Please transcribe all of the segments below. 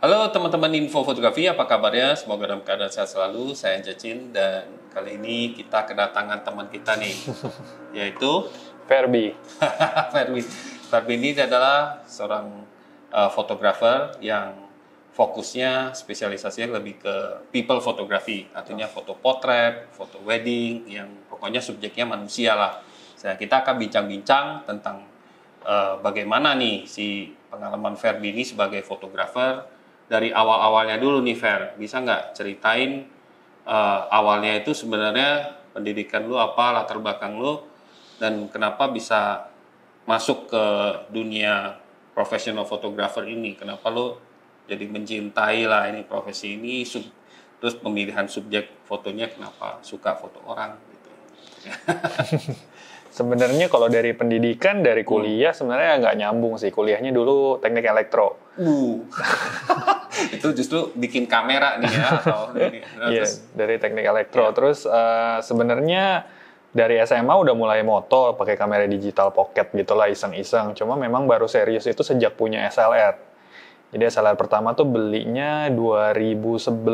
Halo teman-teman Info Fotografi, apa kabarnya? Semoga dalam keadaan sehat selalu. Saya Jacin dan kali ini kita kedatangan teman kita nih, yaitu Ferbi. Ferbi. Ferbi ini adalah seorang fotografer yang fokusnya spesialisasinya lebih ke people photography, artinya foto potret, foto wedding, yang pokoknya subjeknya manusia lah. Kita akan bincang-bincang tentang bagaimana nih si pengalaman Ferbi ini sebagai fotografer. Dari awal-awalnya dulu nih Fer, bisa nggak ceritain awalnya itu sebenarnya pendidikan lu apa, latar belakang lu, dan kenapa bisa masuk ke dunia professional photographer ini? Kenapa lu jadi mencintai lah ini profesi ini, terus pemilihan subjek fotonya kenapa suka foto orang gitu? Sebenarnya kalau dari pendidikan, dari kuliah sebenarnya nggak nyambung sih. Kuliahnya dulu teknik elektro. Itu justru bikin kamera nih ya atau ini. Iya, dari teknik elektro. Terus sebenarnya dari SMA udah mulai moto pakai kamera digital pocket gitulah, iseng-iseng. Cuma memang baru serius itu sejak punya SLR. Jadi SLR pertama tuh belinya 2011.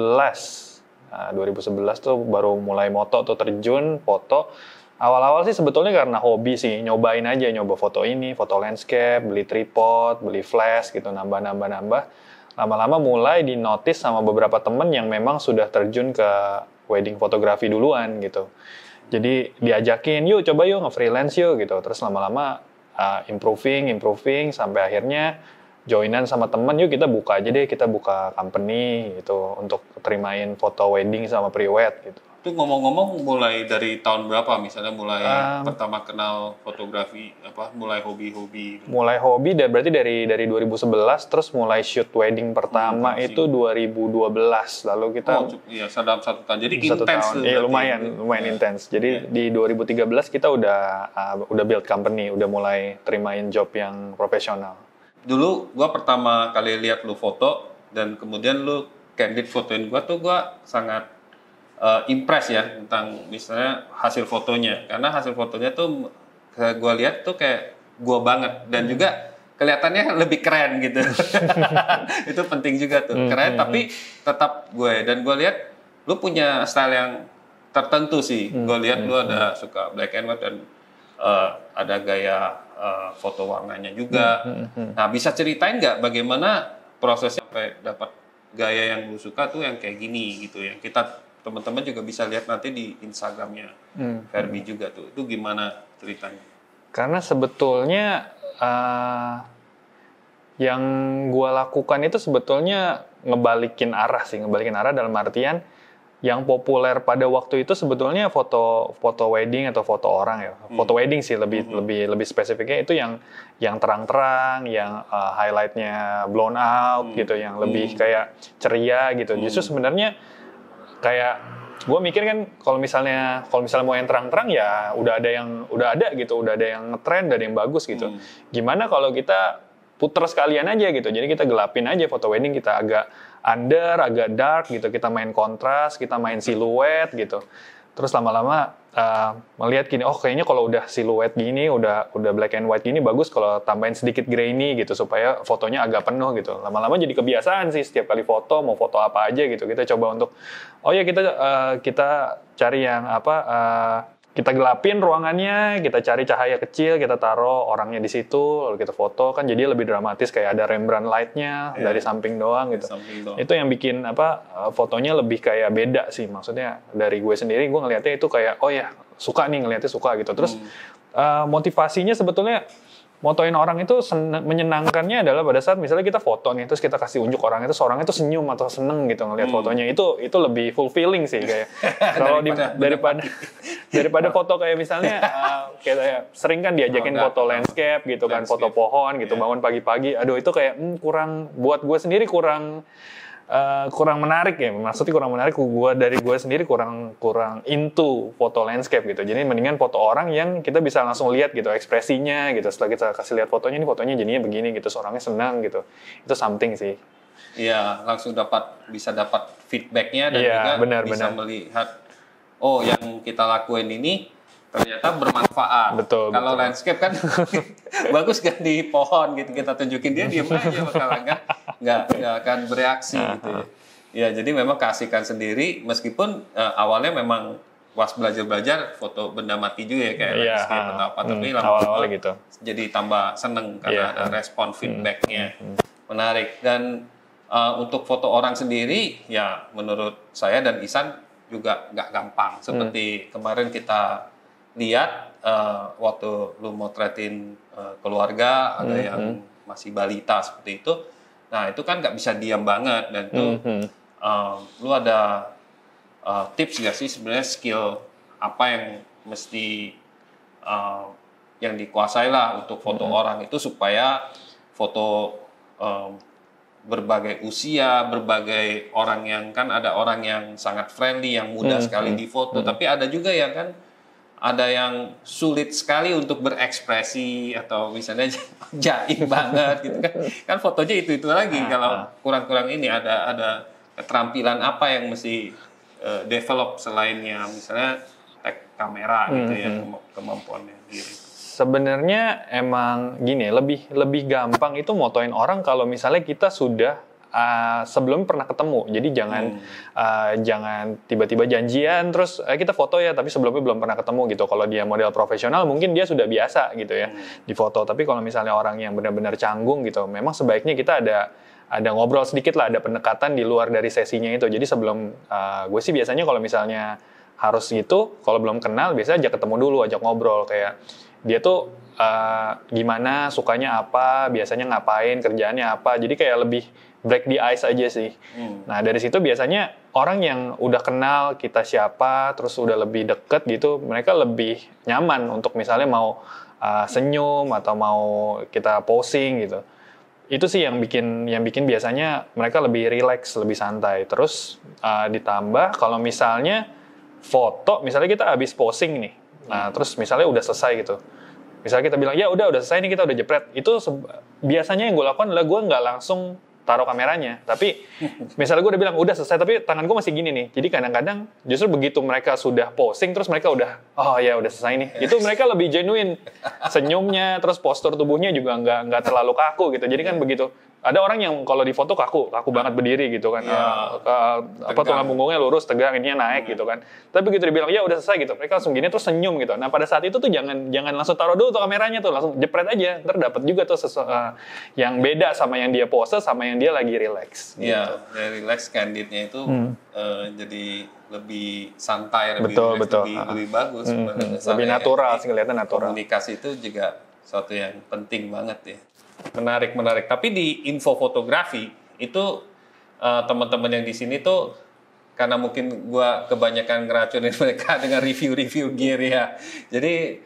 Nah, 2011 tuh baru mulai moto tuh, terjun foto. Awal-awal sih sebetulnya karena hobi sih, nyobain aja, nyoba foto ini, foto landscape, beli tripod, beli flash gitu, nambah. Lama-lama mulai di-notice sama beberapa temen yang memang sudah terjun ke wedding fotografi duluan gitu. Jadi diajakin, yuk coba yuk nge-freelance yuk gitu. Terus lama-lama improving sampai akhirnya joinan sama temen, yuk kita buka aja deh, kita buka company gitu untuk terimain foto wedding sama pre-wed gitu. Itu ngomong-ngomong mulai dari tahun berapa misalnya mulai pertama kenal fotografi mulai hobi-hobi? Mulai hobi berarti dari 2011 terus mulai shoot wedding pertama itu 2012. Lalu kita dalam satu tahun. Jadi intens tuh. Iya, lumayan intens. Jadi di 2013 kita udah build company, udah mulai terimain job yang profesional. Dulu gua pertama kali lihat lu foto dan kemudian lu candid fotoin gua tuh gua sangat impress ya tentang misalnya hasil fotonya, karena hasil fotonya tuh gue lihat tuh kayak gue banget dan juga kelihatannya lebih keren gitu. Itu penting juga tuh, keren tapi tetap gue, dan gue lihat lu punya style yang tertentu sih. Gue lihat lu ada suka black and white dan ada gaya foto warnanya juga. Nah, bisa ceritain nggak bagaimana prosesnya sampai dapat gaya yang lu suka tuh yang kayak gini gitu, yang kita teman-teman juga bisa lihat nanti di Instagramnya Ferbi juga tuh. Itu gimana ceritanya? Karena sebetulnya yang gue lakukan itu sebetulnya ngebalikin arah dalam artian yang populer pada waktu itu sebetulnya foto wedding atau foto orang ya. Foto wedding sih lebih spesifiknya itu yang terang-terang, yang highlightnya blown out gitu, yang lebih kayak ceria gitu. Justru sebenarnya kayak gue mikir kan kalau misalnya mau yang terang-terang ya udah ada yang ngetrend, udah ada yang bagus gitu. Gimana kalau kita puter sekalian aja gitu. Jadi kita gelapin aja foto wedding, kita agak under, agak dark gitu. Kita main kontras, kita main siluet gitu. Terus lama-lama melihat gini, oh kayaknya kalau udah siluet gini, udah black and white gini bagus kalau tambahin sedikit grainy gitu supaya fotonya agak penuh gitu. Lama-lama jadi kebiasaan sih, setiap kali foto mau foto apa aja gitu. Kita coba untuk kita cari yang kita gelapin ruangannya, kita cari cahaya kecil, kita taruh orangnya di situ, lalu kita foto, kan jadi lebih dramatis, kayak ada Rembrandt light-nya dari samping doang gitu. Itu yang bikin fotonya lebih kayak beda sih, maksudnya dari gue sendiri, gue ngelihatnya itu kayak, oh ya, ngelihatnya suka gitu. Terus motivasinya sebetulnya motoin orang itu menyenangkannya adalah pada saat misalnya kita foto nih, terus kita kasih unjuk orang itu, seorang itu senyum atau seneng gitu ngelihat fotonya, itu lebih fulfilling sih kayak kalau daripada foto kayak misalnya kayak sering kan diajakin foto landscape gitu kan, foto pohon gitu, bangun pagi-pagi, aduh itu kayak kurang, buat gue sendiri kurang menarik ya, maksudnya kurang menarik, dari gue sendiri kurang into foto landscape gitu. Jadi mendingan foto orang yang kita bisa langsung lihat gitu ekspresinya gitu. Setelah kita kasih lihat fotonya, ini fotonya jadinya begini gitu, orangnya senang gitu. Itu something sih. Iya, langsung bisa dapat feedbacknya dan juga bisa melihat, oh yang kita lakuin ini ternyata bermanfaat. Betul. Kalau landscape kan bagus kan di pohon gitu, kita tunjukin dia diam aja bakalan nggak akan bereaksi gitu ya. Ya jadi memang keasikan sendiri meskipun awalnya memang pas belajar foto benda mati juga ya kayak landscape atau apa, tapi awal-awal gitu. Jadi tambah seneng karena ada respon feedbacknya. Menarik. Dan untuk foto orang sendiri ya menurut saya dan Ihsan juga nggak gampang. Seperti kemarin kita lihat waktu lu motretin keluarga ada yang masih balita seperti itu. Nah itu kan nggak bisa diam banget dan itu lu ada tips nggak sih sebenarnya skill apa yang mesti yang dikuasai lah untuk foto orang itu supaya foto berbagai usia, berbagai orang yang kan ada orang yang sangat friendly, yang mudah sekali difoto, tapi ada juga yang kan ada yang sulit sekali untuk berekspresi atau misalnya jaim banget gitu kan. Kan fotonya itu lagi kalau kurang-kurang ini ada keterampilan apa yang mesti develop selainnya misalnya tag kamera gitu ya kemampuannya diri. Sebenarnya emang gini, lebih gampang itu motoin orang kalau misalnya kita sudah sebelum pernah ketemu. Jadi jangan tiba-tiba janjian terus kita foto ya, tapi sebelumnya belum pernah ketemu gitu. Kalau dia model profesional mungkin dia sudah biasa gitu ya di foto. Tapi kalau misalnya orang yang benar-benar canggung gitu, memang sebaiknya kita ada ngobrol sedikit lah, ada pendekatan di luar dari sesinya itu. Jadi sebelum gue sih biasanya kalau misalnya harus gitu, kalau belum kenal biasanya ajak ketemu dulu, ajak ngobrol kayak dia tuh gimana, sukanya apa, biasanya ngapain, kerjaannya apa. Jadi kayak lebih break the ice aja sih. Nah dari situ biasanya orang yang udah kenal kita siapa, terus udah lebih deket gitu, mereka lebih nyaman untuk misalnya mau senyum atau mau kita posing gitu. Itu sih yang bikin biasanya mereka lebih rileks, lebih santai. Terus ditambah kalau misalnya foto, misalnya kita habis posing nih, nah terus misalnya udah selesai gitu. Misalnya kita bilang, ya udah selesai nih, kita udah jepret. Itu biasanya yang gue lakukan adalah gue nggak langsung taruh kameranya. Tapi misalnya gue udah bilang, udah selesai, tapi tangan gue masih gini nih. Jadi kadang-kadang justru begitu mereka sudah posing, terus mereka udah selesai nih. Itu mereka lebih genuine. Senyumnya, terus postur tubuhnya juga nggak terlalu kaku gitu. Jadi kan begitu. Ada orang yang kalau di foto kaku banget berdiri gitu kan. Tulang punggungnya lurus, tegang, ininya naik gitu kan. Tapi begitu dibilang, ya udah selesai gitu. Mereka langsung gini terus senyum gitu. Nah pada saat itu tuh jangan langsung taruh dulu tuh kameranya tuh. Langsung jepret aja. Ntar dapat juga tuh yang beda sama yang dia pose, sama yang dia lagi relax. Iya, gitu. Relax candidnya itu jadi lebih santai, betul. Lebih bagus. Lebih natural, kelihatan natural. Komunikasi itu juga suatu yang penting banget ya. Menarik. Tapi di info fotografi itu teman-teman yang di sini tuh karena mungkin gua kebanyakan ngeracunin mereka dengan review gear ya. Jadi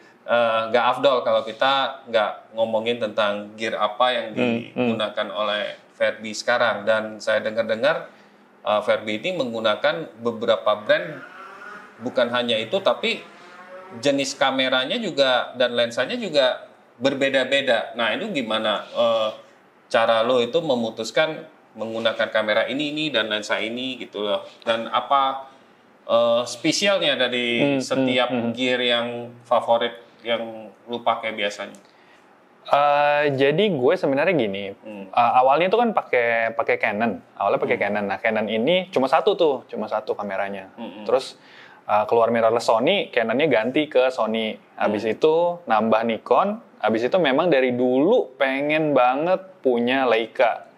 nggak afdol kalau kita nggak ngomongin tentang gear apa yang digunakan oleh Verbi sekarang. Dan saya dengar Verbi ini menggunakan beberapa brand, bukan hanya itu tapi jenis kameranya juga dan lensanya juga berbeda-beda. Nah itu gimana cara lo itu memutuskan menggunakan kamera ini dan lensa ini gitu loh. Dan apa spesialnya dari setiap gear yang favorit yang lo pakai biasanya? Jadi gue sebenarnya gini, awalnya tuh kan pakai Canon. Awalnya pakai Canon. Nah Canon ini cuma satu kameranya. Terus keluar mirrorless Sony, Canonnya ganti ke Sony. Habis itu nambah Nikon. Habis itu memang dari dulu pengen banget punya Leica.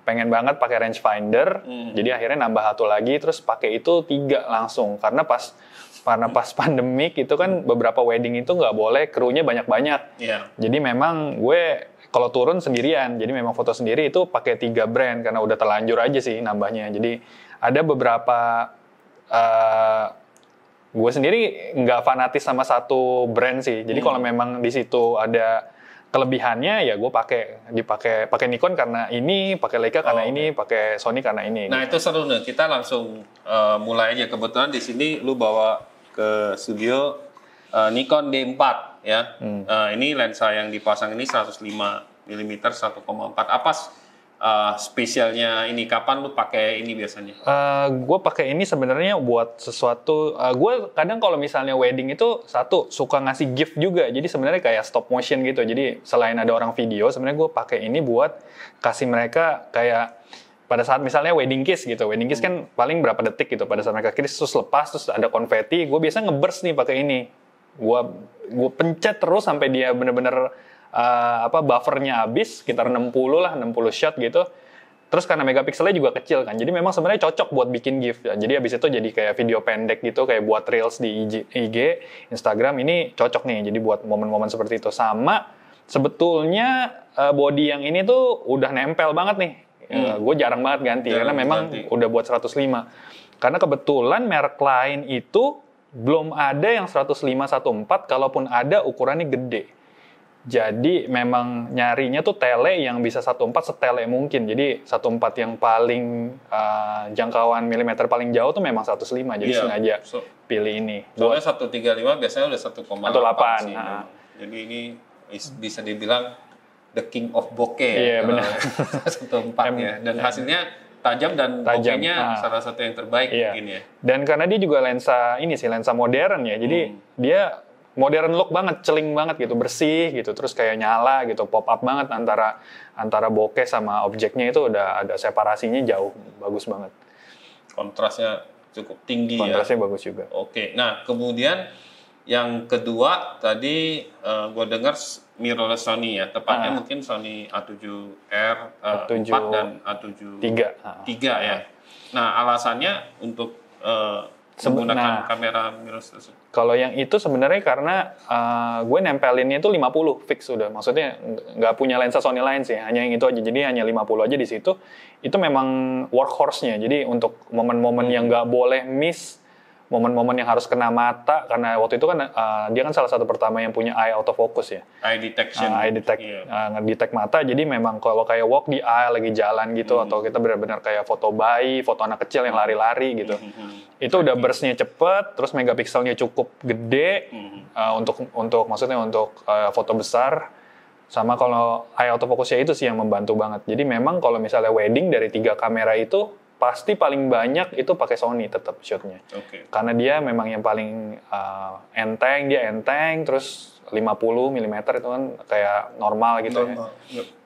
Pengen banget pakai rangefinder. Jadi akhirnya nambah satu lagi, terus pakai itu 3 langsung. Karena pas pandemik itu kan beberapa wedding itu nggak boleh krunya banyak-banyak. Jadi memang gue kalau turun sendirian. Jadi memang foto sendiri itu pakai 3 brand karena udah terlanjur aja sih nambahnya. Jadi ada beberapa gue sendiri nggak fanatis sama satu brand sih. Jadi kalau memang di situ ada kelebihannya ya gue pakai Nikon karena ini, pakai Leica karena ini, pakai Sony karena ini. Nah gitu. Itu seru nih. Kita langsung mulai aja. Kebetulan di sini lu bawa ke studio Nikon D4 ya. Ini lensa yang dipasang ini 105 mm 1,4. spesialnya ini? Kapan lu pakai ini biasanya? Gue pakai ini sebenarnya buat sesuatu. Gue kadang kalau misalnya wedding itu suka ngasih gift juga. Jadi sebenarnya kayak stop motion gitu. Jadi selain ada orang video, sebenarnya gue pakai ini buat kasih mereka kayak pada saat misalnya wedding kiss gitu. Wedding kiss kan paling berapa detik gitu. Pada saat mereka kiss terus lepas terus ada konfeti. Gue biasa nge-burst nih pakai ini. Gue pencet terus sampai dia bener-bener buffernya habis sekitar 60 shot gitu. Terus karena megapikselnya juga kecil kan, jadi memang sebenarnya cocok buat bikin GIF. Ya. Jadi habis itu jadi kayak video pendek gitu, kayak buat reels di IG, Instagram, ini cocok nih. Jadi buat momen-momen seperti itu. Sama sebetulnya body yang ini tuh udah nempel banget nih. Gue jarang banget ganti karena memang udah buat 105. Karena kebetulan merek lain itu belum ada yang 105/14, kalaupun ada ukurannya gede. Jadi memang nyarinya tuh tele yang bisa 14 setele mungkin. Jadi 14 yang paling jangkauan milimeter paling jauh tuh memang 105. Jadi sengaja pilih ini. Soalnya 135 biasanya udah 1,8 sih. Jadi ini bisa dibilang the king of bokeh. Iya, benar. 1.4 ya. Dan hasilnya tajam dan bokehnya salah satu yang terbaik mungkin ya. Dan karena dia juga lensa modern ya. Jadi dia modern look banget, celing banget gitu, bersih gitu, terus kayak nyala gitu, pop up banget antara bokeh sama objeknya itu udah ada separasinya jauh, bagus banget. Kontrasnya cukup tinggi. Kontrasnya bagus juga. Oke, nah kemudian yang kedua tadi gue dengar mirrorless Sony ya, tepatnya mungkin Sony A7R 4 dan A7 3 ya. Nah alasannya untuk menggunakan kamera mirrorless tersebut. Kalau yang itu sebenarnya karena gue nempelinnya itu 50 fix sudah. Maksudnya nggak punya lensa Sony lain sih, hanya yang itu aja. Jadi hanya 50 aja di situ. Itu memang workhorse-nya. Jadi untuk momen-momen yang nggak boleh miss, momen-momen yang harus kena mata, karena waktu itu kan dia kan salah satu pertama yang punya eye autofocus ya. Eye detection. Ngedetect mata, jadi memang kalau kayak walk di aisle lagi jalan gitu, atau kita benar-benar kayak foto bayi, foto anak kecil yang lari-lari gitu. Itu udah burst-nya cepet, terus megapikselnya cukup gede untuk maksudnya untuk foto besar. Sama kalau eye autofocusnya itu sih yang membantu banget. Jadi memang kalau misalnya wedding dari 3 kamera itu pasti paling banyak itu pakai Sony tetap shotnya. Karena dia memang yang paling enteng, terus 50 mm itu kan kayak normal gitu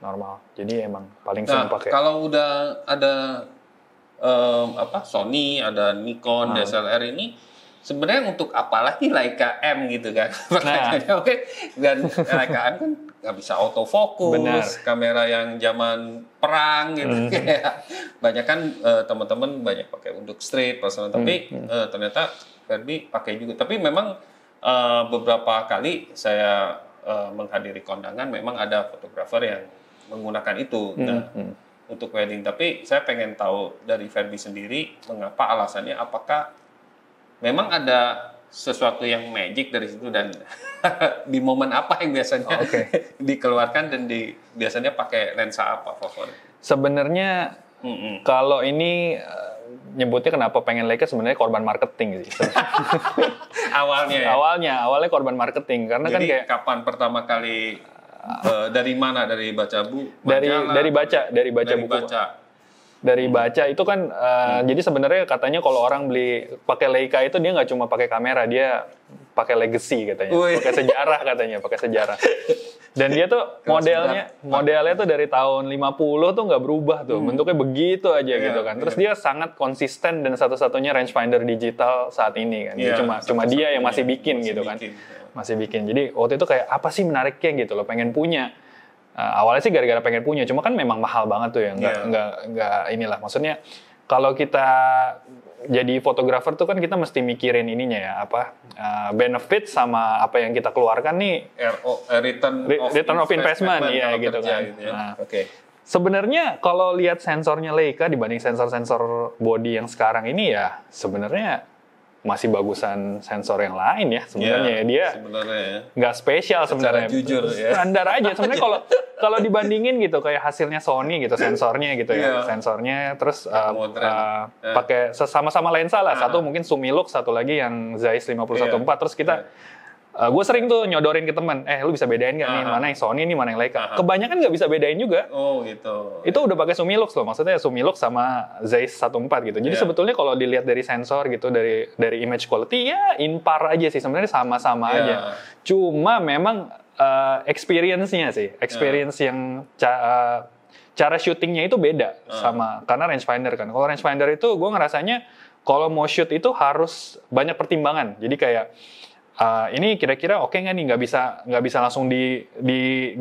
normal. Jadi emang paling sering pakai. Kalau udah ada Sony, ada Nikon, DSLR ini sebenarnya untuk apa lagi Leica M gitu kan? Dan Leica M kan nggak bisa autofocus, kamera yang zaman perang gitu. Banyak kan teman-teman banyak pakai untuk street, personal, tapi ternyata Ferby pakai juga. Tapi memang beberapa kali saya menghadiri kondangan memang ada fotografer yang menggunakan itu untuk wedding. Tapi saya pengen tahu dari Ferby sendiri, mengapa alasannya, apakah memang ada sesuatu yang magic dari situ dan di momen apa yang biasanya dikeluarkan dan biasanya pakai lensa apa favorit? Sebenarnya kalau ini nyebutnya kenapa pengen Leica, sebenarnya korban marketing sih. Awalnya korban marketing karena jadi, kan kayak kapan pertama kali dari mana, dari baca buku? Dari baca buku. Dari baca itu kan jadi sebenarnya katanya kalau orang beli pakai Leica itu dia nggak cuma pakai kamera, dia pakai legacy katanya, pakai sejarah. Dan dia tuh modelnya tuh dari tahun 50 tuh nggak berubah tuh, bentuknya begitu aja gitu kan. Terus dia sangat konsisten dan satu-satunya rangefinder digital saat ini kan. Cuma dia yang masih bikin gitu kan. Masih bikin. Jadi waktu itu kayak apa sih menariknya gitu loh, pengen punya. Awalnya sih gara-gara pengen punya, cuma kan memang mahal banget tuh ya, nggak inilah. Maksudnya kalau kita jadi fotografer tuh kan kita mesti mikirin ininya ya, benefit sama apa yang kita keluarkan nih, return of investment ya gitu kan. Sebenarnya kalau lihat sensornya Leica dibanding sensor-sensor body yang sekarang ini ya sebenarnya masih bagusan sensor yang lain ya sebenarnya. Dia nggak spesial sebenarnya, jujur ya, standar aja sebenarnya. Kalau dibandingin gitu kayak hasilnya Sony gitu, sensornya gitu ya, sensornya terus pakai sama-sama lensa lah, satu mungkin Sumilux, satu lagi yang Zeiss 5014. Terus kita gue sering tuh nyodorin ke teman, lu bisa bedain nggak nih mana yang Sony, ini mana yang Leica? Kebanyakan nggak bisa bedain juga. Oh gitu. Itu udah pakai Sumilux loh, maksudnya Sumilux sama Zeiss 14 gitu. Jadi sebetulnya kalau dilihat dari sensor gitu, dari image quality ya in par aja sih, sebenarnya sama-sama aja. Cuma memang experience-nya sih, yang cara syutingnya itu beda sama karena rangefinder kan. Kalau rangefinder itu gue ngerasanya kalau mau shoot itu harus banyak pertimbangan. Jadi kayak ini kira-kira oke nggak nih, nggak bisa langsung di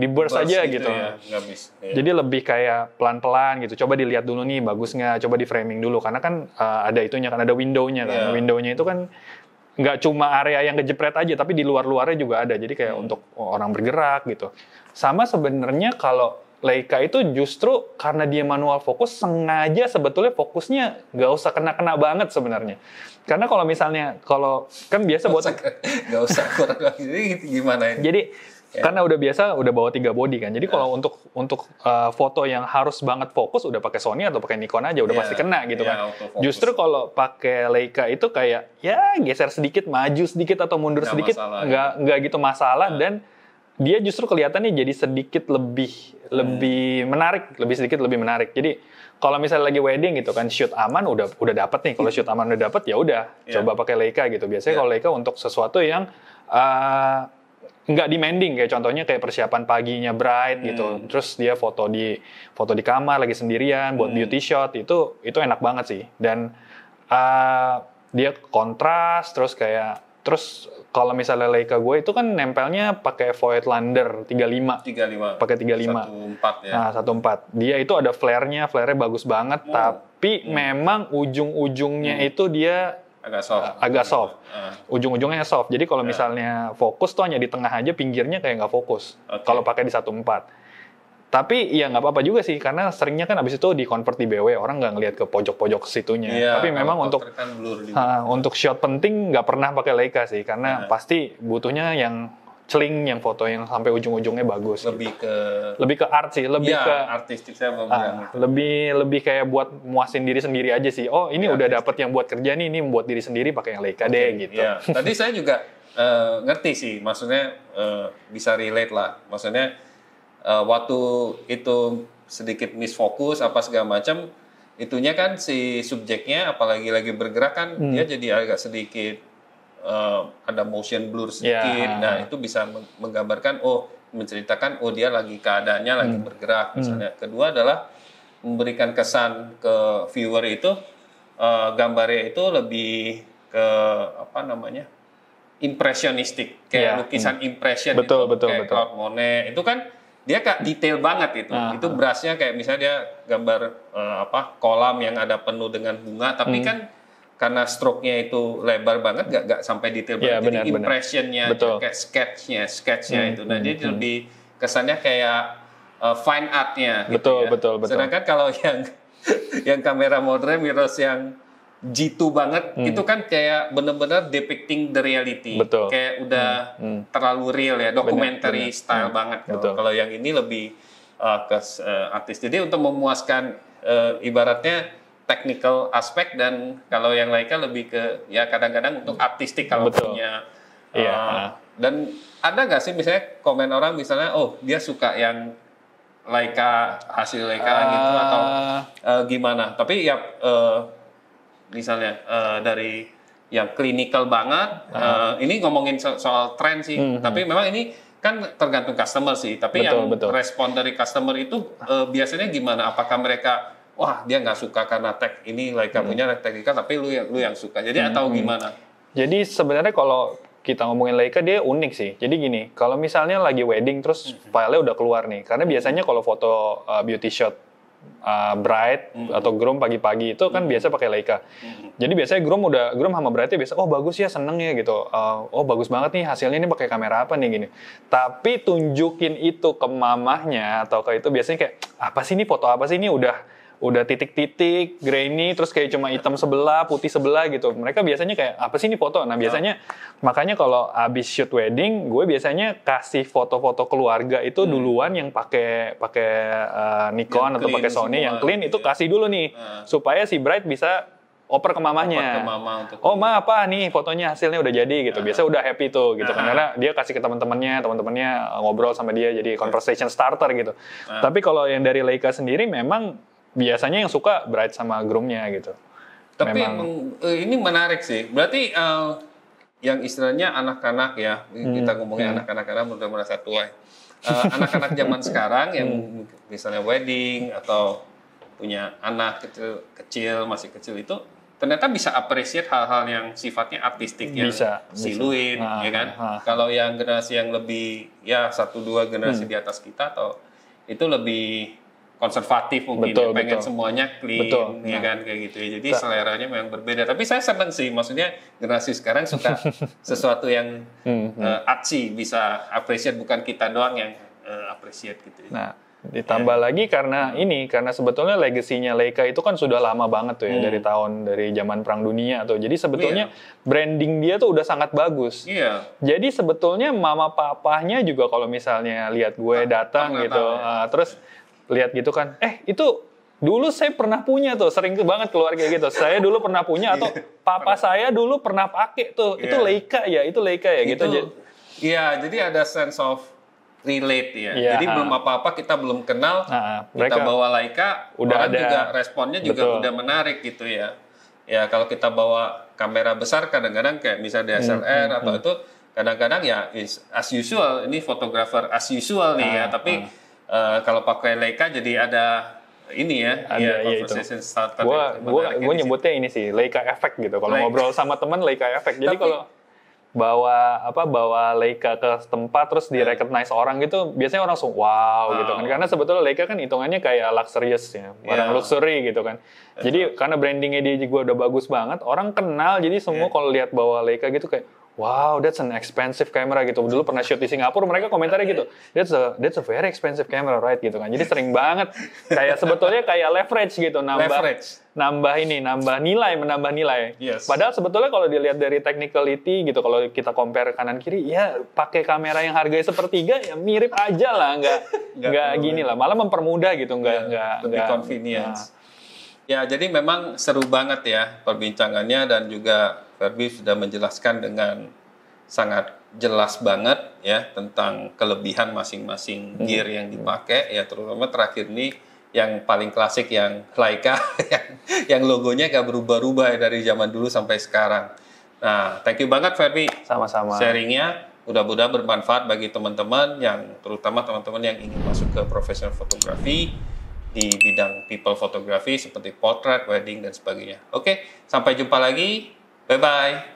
burst aja gitu. Ya, nggak bisa. Ya. Jadi lebih kayak pelan-pelan gitu. Coba dilihat dulu nih bagus nggak. Coba di framing dulu karena kan ada itunya kan, ada window-nya kan. Window-nya itu kan nggak cuma area yang kejepret aja, tapi di luar-luarnya juga ada. Jadi kayak untuk orang bergerak gitu. Sama sebenarnya kalau Leica itu justru karena dia manual fokus, sengaja sebetulnya fokusnya nggak usah kena-kena banget sebenarnya. Karena kalau misalnya, kan biasa buat... Nggak usah kurang lagi, gimana ini? Jadi, karena udah bawa 3 body kan. Jadi kalau untuk foto yang harus banget fokus, udah pakai Sony atau pakai Nikon aja, udah pasti kena gitu kan. Justru kalau pakai Leica itu kayak, ya geser sedikit, maju sedikit atau mundur sedikit, nggak gitu masalah. Dan dia justru kelihatannya jadi sedikit lebih menarik, sedikit lebih menarik. Jadi kalau misalnya lagi wedding gitu kan, shoot aman udah dapat nih. Kalau shoot aman udah dapat ya udah coba pakai Leica gitu. Biasanya kalau Leica untuk sesuatu yang nggak demanding, kayak contohnya kayak persiapan paginya bride gitu. Terus dia foto di kamar lagi sendirian buat beauty shot, itu enak banget sih. Dan dia kontras terus kalau misalnya Leica gue itu kan nempelnya pakai Voigtlander 35. Pakai 35. 14 ya. Nah, 14. Dia itu ada flare-nya bagus banget, tapi memang ujung-ujungnya itu dia agak soft. Ujung-ujungnya soft. Jadi kalau misalnya fokus tuh hanya di tengah aja, pinggirnya kayak nggak fokus. Kalau pakai di 14. Tapi ya nggak apa-apa juga sih, karena seringnya kan abis itu di-convert di BW, orang nggak ngelihat ke pojok-pojok situnya. Tapi memang untuk shot penting nggak pernah pakai Leica sih, karena pasti butuhnya yang celing, yang foto yang sampai ujung-ujungnya bagus. Lebih ke art sih, lebih ke artistik saya mau bilang. Lebih kayak buat muasin diri sendiri aja sih. Oh ini udah dapet yang buat kerja nih, ini buat diri sendiri pakai yang Leica deh gitu. Ya. Tadi saya juga ngerti sih, maksudnya bisa relate lah, maksudnya. Waktu itu sedikit misfokus apa segala macam, itunya kan si subjeknya apalagi lagi bergerak kan dia jadi agak sedikit ada motion blur sedikit. Nah itu bisa menggambarkan menceritakan dia lagi keadaannya lagi bergerak misalnya. Kedua adalah memberikan kesan ke viewer itu gambarnya itu lebih ke impresionistik, kayak lukisan impression. Betul. Claude Monet itu kan dia detail banget itu. Itu brushnya kayak misalnya dia gambar kolam yang ada penuh dengan bunga, tapi kan karena stroke-nya itu lebar banget, gak sampai detail banget. Jadi impression-nya kayak sketch-nya itu. Nah dia lebih kesannya kayak fine art-nya. Betul. Sedangkan kalau yang kamera modern mirrors yang G2 banget, itu kan kayak bener-bener depicting the reality. Betul. Kayak udah terlalu real ya, documentary style banget. Kalau yang ini lebih ke artis. Jadi untuk memuaskan ibaratnya technical aspek, dan kalau yang Leica lebih ke ya kadang-kadang untuk artistik kalau punya. Dan ada nggak sih misalnya komen orang misalnya, dia suka yang Leica, hasil Leica gitu atau gimana? Tapi ya misalnya dari yang klinikal banget, ini ngomongin soal tren sih, tapi memang ini kan tergantung customer sih. Tapi yang respon dari customer itu biasanya gimana? Apakah mereka dia nggak suka karena tag ini Leica punya teknikal, tapi lu yang suka. Jadi atau gimana? Jadi sebenarnya kalau kita ngomongin Leica dia unik sih. Jadi gini, kalau misalnya lagi wedding terus filenya udah keluar nih, karena biasanya kalau foto beauty shot bride atau groom pagi-pagi itu kan biasa pakai Leica. Jadi biasanya groom sama bride-nya biasa, bagus ya, seneng ya gitu. Bagus banget nih hasilnya, ini pakai kamera apa nih gini. Tapi tunjukin itu ke mamahnya atau ke itu biasanya kayak apa sih ini, foto apa sih ini, udah titik-titik, grainy, terus kayak cuma hitam sebelah, putih sebelah gitu. Mereka biasanya kayak, apa sih ini foto? Nah biasanya, makanya kalau abis shoot wedding, gue biasanya kasih foto-foto keluarga itu duluan yang pakai Nikon atau pakai Sony, yang clean itu kasih dulu nih. Supaya si bride bisa oper ke mamanya. Oper ke mama untuk oh ma apa nih fotonya hasilnya udah jadi gitu. Biasa udah happy tuh gitu kan, karena dia kasih ke teman-temannya ngobrol sama dia jadi conversation starter gitu. Tapi kalau yang dari Leica sendiri memang biasanya yang suka bride sama groomnya gitu. Tapi ini menarik sih. Berarti yang istilahnya anak-anak ya, kita ngomongin anak-anak karena udah merasa tua. Anak-anak zaman sekarang yang misalnya wedding atau punya anak kecil masih kecil itu ternyata bisa appreciate hal-hal yang sifatnya artistik yang siluet, ya kan? Kalau yang generasi yang lebih ya 1-2 generasi di atas kita atau itu lebih konservatif mungkin, pengen semuanya clean, ya kan kayak gitu ya. Jadi seleranya memang berbeda. Tapi saya senang sih, maksudnya generasi sekarang suka sesuatu yang artsy, bisa appreciate, bukan kita doang yang appreciate gitu. Nah, ditambah lagi karena sebetulnya legasinya Leica itu kan sudah lama banget tuh ya, dari zaman Perang Dunia tuh. Jadi sebetulnya branding dia tuh udah sangat bagus. Jadi sebetulnya mama papahnya juga kalau misalnya lihat gue datang gitu, terus lihat gitu kan, itu dulu saya pernah punya tuh, sering banget keluarga gitu. Saya dulu pernah punya atau papa saya dulu pernah pakai tuh, itu Leica ya gitu. Iya, jadi ada sense of relate ya. Jadi belum apa-apa, kita belum kenal, kita bawa Leica, orang juga responnya juga udah menarik gitu ya. Ya kalau kita bawa kamera besar kadang-kadang kayak misalnya DSLR atau itu kadang-kadang ya as usual, ini fotografer as usual nih ya, tapi kalau pakai Leica jadi ada ini ya, conversation starter. Gue nyebutnya ini sih Leica effect gitu. Kalau ngobrol sama teman Leica effect. Jadi kalau bawa Leica ke tempat terus di recognize orang gitu, biasanya orang langsung wow gitu kan. Karena sebetulnya Leica kan hitungannya kayak luxurious ya, barang luxury gitu kan. Jadi karena brandingnya dia juga udah bagus banget, orang kenal. Jadi semua kalau lihat bawa Leica gitu kayak wow, that's an expensive camera gitu. Dulu pernah shoot di Singapura, mereka komentarnya gitu. That's a very expensive camera, right? Gitu kan. Jadi sering banget kayak sebetulnya kayak leverage gitu, menambah nilai. Padahal sebetulnya kalau dilihat dari technicality gitu, kalau kita compare kanan kiri, ya pakai kamera yang harganya sepertiga ya mirip aja lah, nggak gini lah. Malah mempermudah gitu, lebih convenience. Ya, jadi memang seru banget ya perbincangannya, dan juga Ferby sudah menjelaskan dengan sangat jelas banget ya tentang kelebihan masing-masing gear yang dipakai ya, terutama terakhir ini yang paling klasik yang Leica yang logonya gak berubah-ubah ya, dari zaman dulu sampai sekarang. Nah, thank you banget Ferby. Sama-sama. Sharingnya mudah-mudahan bermanfaat bagi teman-teman yang, terutama teman-teman yang ingin masuk ke profesional fotografi di bidang people photography seperti portrait, wedding dan sebagainya. Oke, sampai jumpa lagi. Bye-bye.